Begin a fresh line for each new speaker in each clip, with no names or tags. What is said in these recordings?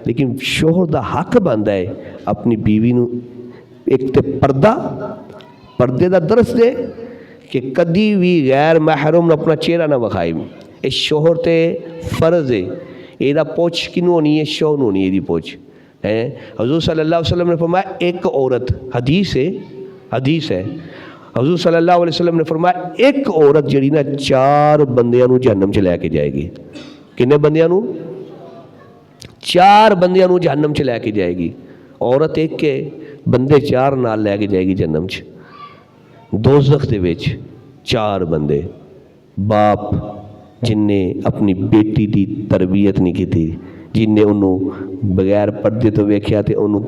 لیکن شوہر دا حق بنتا ہے اپنی بیوی نو ایک تے پردے دا درس دے کہ کدی بھی غیر محرم نے اپنا چہرہ نہ بکھائے. یہ شوہر تے فرض ہے. یہ پوچھ کنوں ہونی ہے؟ شوہر نوں ہونی ہے یہ پوچھ. حضور صلی اللہ علیہ وسلم نے فرمایا ایک عورت، حدیث ہے حضور صلی اللہ علیہ وسلم نے فرمایا ایک عورت جڑی نا 4 بندیاں نو جہنم چ لے کے جائے گی. کنے بندیاں نو؟ 4 بندیاں نو جہنم چ لے کے جائے گی. عورت ایک کے بندے 4 نال لے کے جائے گی جہنم چ. دوزخ دے وچ 4 بندے. باپ جن نے اپنی بیٹی دی تربیت نہیں کی تھی، جن نے انہوں بغیر پردے تو ویکھیا تے انہوں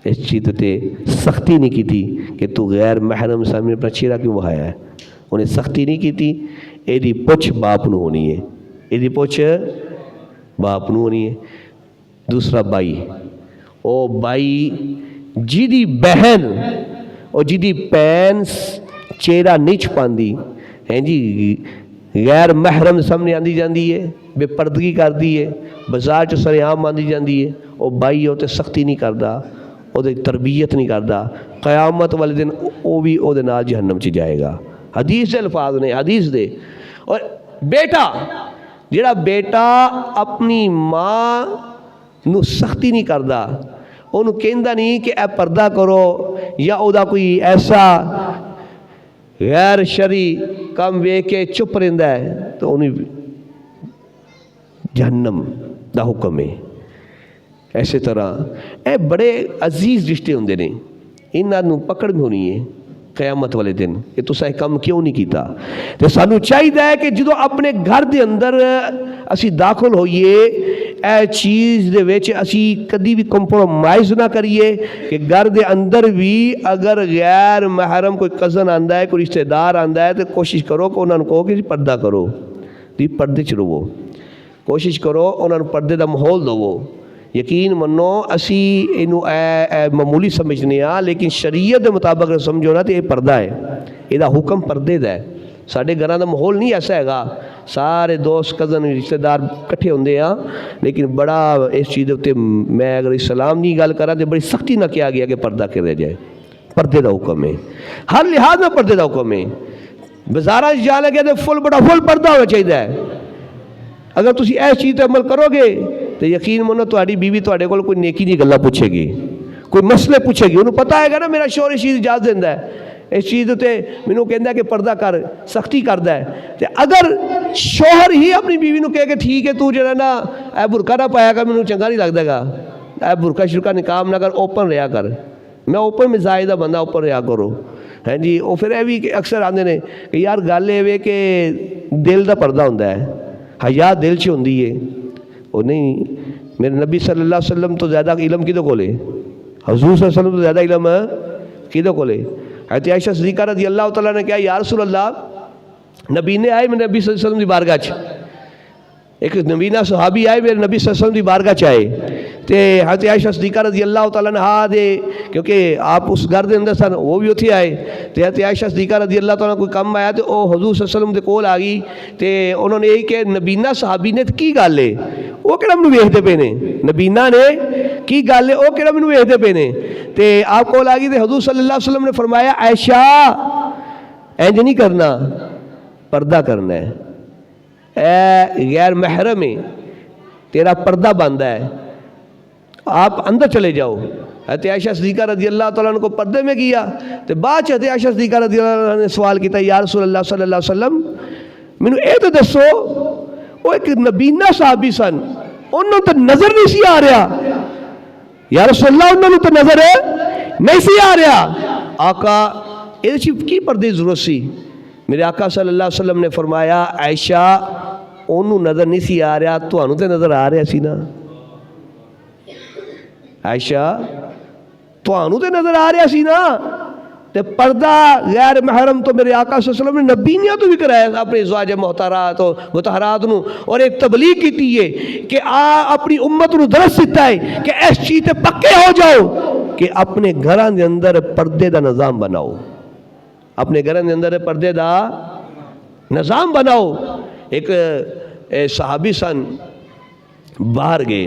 اس چیز تے سختی نہیں کی تھی کہ تو غیر محرم سامنے اپنا چہرہ کیوں بہایا ہے. انہیں سختی نہیں کی تھی. ایدی پوچھ باپ نو ہونی ہے. ایدی پوچھ باپ نو ہونی ہے. دوسرا بائی، او بائی جیدی بہن اور جیدی پین چہرہ نہیں چھپاندی ہیں جی، غیر محرم سامنے آندی جاندی ہے، بے پردگی کر دی ہے، بازار چ سرعام آندی جاندی ہے، او بائی او تے سختی نہیں کردا، او دے تربیت نہیں کردا، قیامت والے دن او بھی او دے نال جہنم چ جائے گا. حدیث دے الفاظ نے، حدیث دے. اور بیٹا جڑا بیٹا اپنی ماں نو سختی نہیں کردا، انہوں کہندا نہیں کہ اے پردہ کرو، یا او دا کوئی ایسا غیر شرعی کام ویکھ کے چپ رہندا ہے، تو انہیں جہنم دا حکم ہے. ایسے طرح اے بڑے عزیز رشتے ہوندے نے، انہاں نوں پکڑ بھی ہونی ہے قیامت والے دن کہ تساں یہ کام کیوں نہیں کیتا. تے سانوں چاہیے ہے کہ جدوں اپنے گھر دے اندر اسی داخل ہوئیے اے چیز دے وچ اسی کدی بھی کمپرومائز نہ کریے کہ گھر دے اندر بھی اگر غیر محرم کوئی کزن آندا ہے، کوئی رشتہ دار آندا ہے، تو کوشش کرو کہ انہاں نوں کہو کہ پردہ کرو، دی پردے چ رہو. کوشش کرو انہاں نوں پردے دا ماحول دو. یقین منو اسی اینو معمولی سمجھنے ہاں، لیکن شریعت دے مطابق اگر سمجھو نا تو یہ پردہ ہے. یہ حکم پردے دا ہے. ساڈے گھراں دا ماحول نہیں ایسا ہے گا، سارے دوست کزن رشتہ دار کٹھے ہوندے ہاں، لیکن بڑا اس چیز تے میں اگر اسلام کی گل کراں تو بڑی سختی نہ کیا گیا کہ پردہ کریا جائے. پردے دا حکم ہے، ہر لحاظ میں پردے دا حکم ہے. بازاراں جا لگے تو فل پردہ ہونا چاہیے. اگر تسی ایس چیز تے عمل کرو گے تو یقین منو تہاڈی بیوی تہاڈے کول کوئی نیکی دی گلاں پوچھے گی، کوئی مسئلے پوچھے گی. انہوں پتہ ہے گا نا میرا شوہر اس چیز اجازت دیندا ہے، اس چیز تے مینوں کہندا ہے کہ پردہ کر، سختی کردا ہے. تے اگر شوہر ہی اپنی بیوی نوں کہے کہ ٹھیک ہے تو جڑا نا اے برقع نہ پایا گا، مینوں چنگا نہیں لگدا گا، اے برقع شرکا نکام نہ کر، اوپن رہیا کر، میں اوپن مزاج دا بندہ، اوپن رہیا کرو. ہیں جی وہ پھر یہ بھی اکثر آندے نے کہ یار گل یہ کہ دل دا پردہ ہوندا ہے، حیا دل چ ہوندی ہے. وہ نہیں، میرے نبی صلی اللہ علیہ وسلم تو زیادہ علم کدے کولے، حضور صلی اللہ علیہ وسلم تو زیادہ علم کدے کولے. حضرت عائشہ صدیقہ رضی اللہ تعالیٰ نے کہا یا رسول اللہ، نبی نے آئے میرے نبی صلی اللہ علیہ وسلم دی بارگاہ چ، ایک نبینا صحابی آئے میرے نبی صلی اللہ علیہ وسلم دی بارگاہ چ آئے. تے حضرت عائشہ صدیقہ رضی اللہ تعالیٰ نے ہاں دے، کیونکہ آپ اس گھر دے اندر سن، وہ بھی اتھے آئے. تے حضرت عائشہ صدیقہ رضی اللہ تعالیٰ کوئی کم آیا تو وہ حضور صلی اللہ علیہ وسلم دے کول آ گئی. تے انہوں نے یہی کہ نبینا صحابی نے کی گل ہے، وہ کہڑا مینوں ویکھدے پے نے، نبینا نے کی گل ہے، وہ کہڑا مینوں ویکھدے پے نے. تے آپ کول آ گئی تے حضور صلی اللہ علیہ وسلم نے فرمایا عائشہ انج نہیں کرنا، پردہ کرنا ہے، اے غیر محرم ہے، تیرا پردہ بندہ ہے، آپ اندر چلے جاؤ. حضرت عائشہ صدیقہ رضی اللہ تعالیٰ عنہ کو پردے میں کیا. تو بعد حضرت عائشہ صدیقہ رضی اللہ عنہ نے سوال کیا یا رسول اللہ صلی اللہ علیہ وسلم مینوں اے تو دسو، وہ ایک نبینا صحابی سن، انہوں تو نظر نہیں سی آ رہا، یا رسول اللہ انہوں تو نظر نہیں سی آ رہا، آقا یہ کی پردے ضرورت سی؟ میرے آقا صلی اللہ علیہ وسلم نے فرمایا عائشہ انہوں نظر نہیں سی آ رہا، تو انہوں تے نظر آ رہا سی نا. عائشہ تو انہوں تے نظر آ رہا سی نا. تے پردہ غیر محرم تو میرے آقا صلی اللہ علیہ وسلم نے نبینیاں تو بھی کرایا اپنے ازواج محترات و مطہرات نو، اور ایک تبلیغ کیتی ہے کہ اپنی امت نو درس دیتا ہے کہ اس چیز تے پکے ہو جاؤ کہ اپنے گھراں دے اندر پردے دا نظام بناؤ، اپنے گھراں دے اندر پردے دا نظام بناؤ. ایک صحابی سن باہر گئے،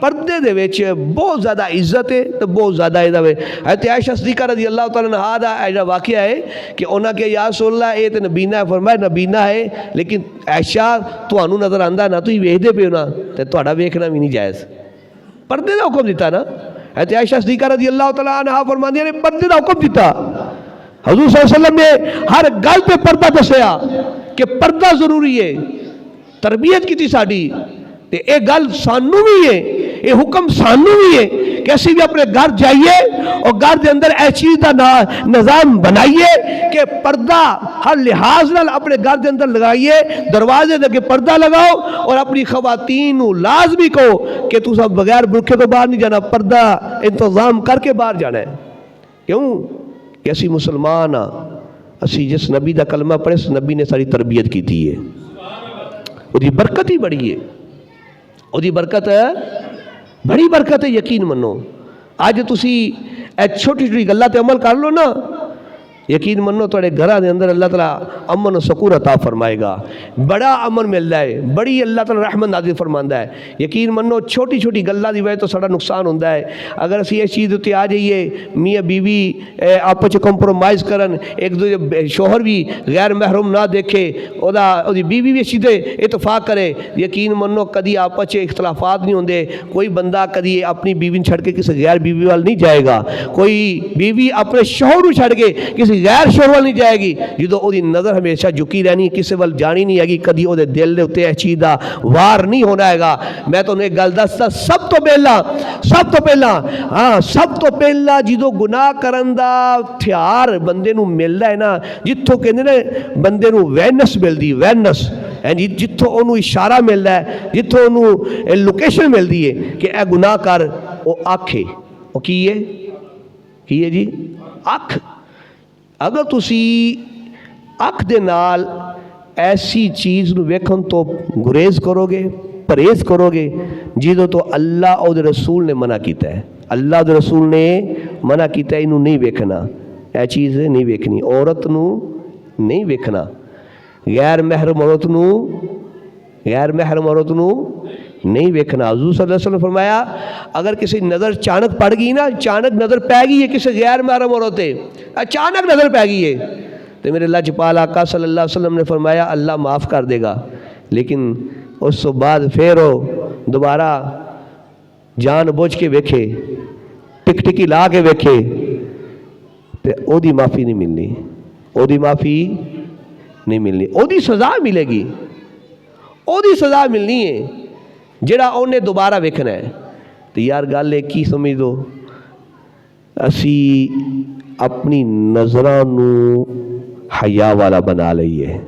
پردے دے وچ بہت زیادہ عزت ہے تو بہت زیادہ عزت ہے. حضرت عائشہ صدیقہ رضی اللہ تعالیٰ عنہا دا ایجا واقعہ ہے کہ انہاں کے یا رسول اللہ اے تے نبینہ ہے. فرمایا نبینہ ہے لیکن عائشہ تانوں نظر آندا نہ تسی ویکھدے پے ہو نا تے تہاڈا ویکھنا بھی نہیں جائز. پردے دا حکم دیتا نا. حضرت عائشہ صدیقہ رضی اللہ تعالیٰ عنہا فرماندی نے پردے دا حکم دیتا. حضور صلی اللہ علیہ وسلم نے ہر گل پہ پردہ دسیا کہ پردہ ضروری ہے. تربیت کی تھی ساڑی تے اے گل سانو بھی ہے, اے حکم سانو بھی ہے کہ اسی بھی اپنے گھر جائیے اور گھر دے اندر ایسی چیز دا نظام بنائیے کہ پردہ ہر لحاظ نال اپنے گھر دے اندر لگائیے. دروازے دے کے پردہ لگاؤ اور اپنی خواتین لازمی کہو کہ تو سب بغیر برقعے تو باہر نہیں جانا, پردہ انتظام کر کے باہر جانا ہے. کیوں کہ اسی مسلمان ہاں, اسی جس نبی دا کلمہ پڑھے اس نبی نے ساری تربیت کی تھی ہے. وہ دی برکت ہی بڑی ہے, وہ دی برکت ہے بڑی برکت ہے. یقین منو آج تسی اے چھوٹی چھوٹی گلاں تے عمل کر لو نا, یقین منو تھوڑے گھراں دے اندر اللہ تعالیٰ امن و سکون عطا فرمائے گا. بڑا امن ملدا ہے, بڑی اللہ تعالیٰ رحمت نازل فرماندا ہے. یقین منو چھوٹی چھوٹی گلاں دی وجہ تو ساڈا نقصان ہوندا ہے. اگر اسی اس چیز تے آ جائیے میاں بیوی آپس وچ کمپرومائز کرن, ایک دوسرے شوہر بھی غیر محرم نہ دیکھے, او دی بیوی بھی اسی تے اتفاق کرے, یقین منو کدی آپس وچ اختلافات نہیں ہوندے. کوئی بندہ کدی اپنی بیوی چھڑ کے کسی غیر بیوی وال نہیں جائے گا, کوئی بیوی اپنے شوہر نوں چھڑ کے کسی غیر شوہر وال نہیں جائے گی. جدو او دی نظر ہمیشہ جھکی رہنی, کسی وال جانی نہیں ہے گی, کدی او دے دل دے اتے چیز دا وار نہیں ہونا ہے گا. میں تو ایک گل دستا, سب تو پہلا جدو گناہ کرن دا ہتھیار بندے نو ملدا ہے نا, جتھوں کہندے نے بندے نو وینس ملدی, وینس جتھوں انہوں اشارہ ملدا ہے, جتھوں انہوں لوکیشن ملدی ہے کہ اے گناہ کر, او اکھ ہے. او کی ہے جی اکھ. اگر تسی اکھ دے نال ایسی چیز نو ویکھن تو گریز کرو گے, پرہیز کرو گے جدوں تو اللہ اور رسول نے منع کیتا ہے. اللہ اور رسول نے منع کیتا ہے انہوں نہیں ویکھنا, اے چیز نہیں ویکھنی, عورت نو نہیں ویکھنا, غیر محرم عورت نو نہیں ویکھنا. حضور صلی اللہ علیہ وسلم فرمایا اگر کسی نظر چانک پڑ گئی نا, چانک نظر پہ گئی ہے کسی غیر محرم عورت ہے, اچانک نظر پہ گئی ہے, تو میرے اللہ جپال آقا صلی اللہ علیہ وسلم نے فرمایا اللہ معاف کر دے گا, لیکن اس تو بعد پھر وہ دوبارہ جان بوجھ کے ویکھے, ٹک ٹکی لا کے ویکھے, تو او دی معافی نہیں ملنی, او دی معافی نہیں ملنی, او دی سزا ملے گی, او دی سزا ملنی ہے جڑا انہیں دوبارہ ویکھنا ہے. تو یار گل ایک ہی سمجھ دو, اسی اپنی نظراں نو حیا والا بنا لئیے.